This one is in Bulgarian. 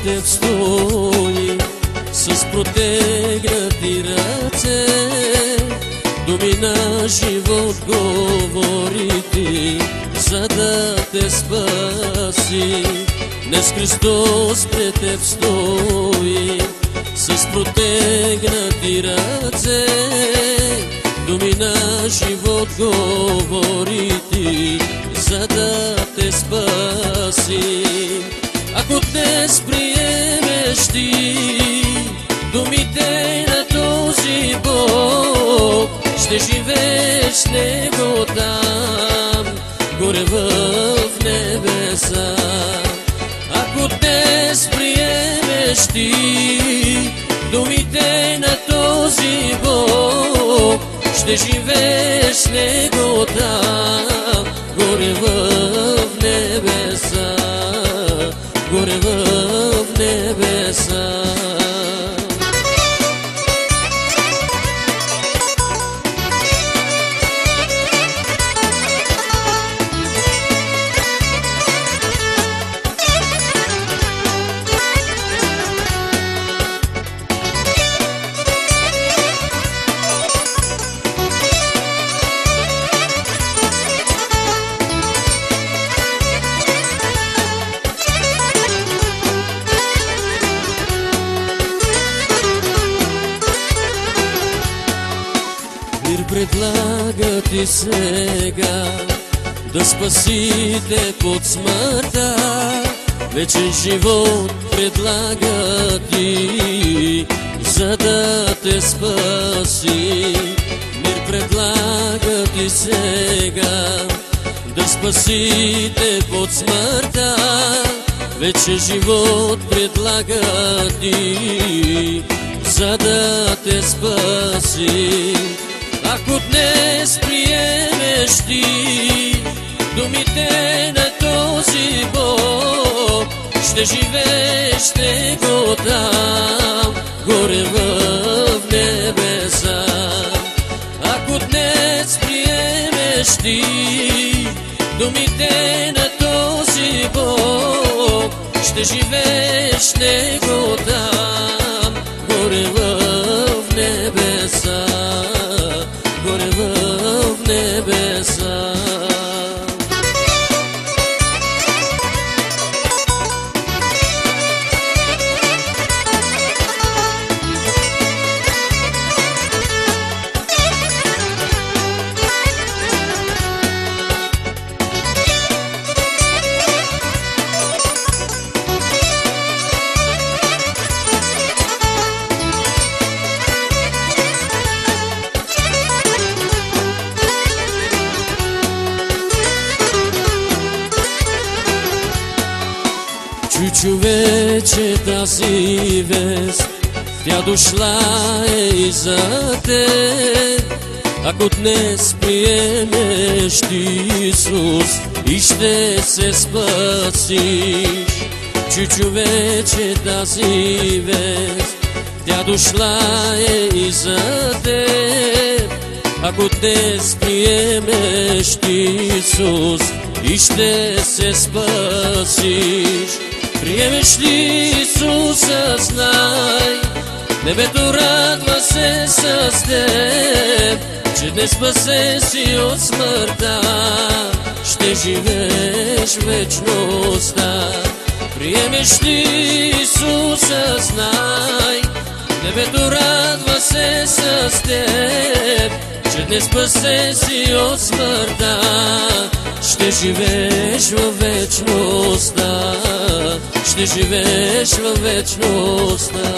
теб стои с протегнати ръце, думи на живот говори ти, за да те спаси. Днес Христос пред теб стои с протегнати ръце, думи на живот говори ти, за да те спаси. Ако днес приемеш ти думите на този Бог, ще живееш с Него там, горе в небеса. Ако днес приемеш ти думите на този Бог, ще живееш с Него там, горе в небеса, горе в небеса. Предлага ти сега да спаси теб от смъртта, вечен живот предлага ти, за да те спаси. Мир предлага ти сега да спаси теб от смъртта, вечен живот предлага ти, за да те спаси. Ако днес приемеш ти думите на този Бог, ще живееш с Него там, горе в небеса. Ако днес приемеш ти думите на този Бог, ще живееш с Него там, горе в небеса, горе в небеса. Чу, вече тази вест, тя дошла и за теб. Ако днес приемеш ти Исус и ще се спасиш. Чу, вече тази вест, тя дошла и за теб. Ако днес приемеш ти Исус и ще се спасиш. Приемеш ли Исуса, знай, небето радва се с теб, че днес спасе си от смъртта, ще живееш в вечността. Приемеш ли Исуса, знай, небето радва се с теб, че днес спасе си от смъртта, ще живееш във вечността, ще живееш във вечността.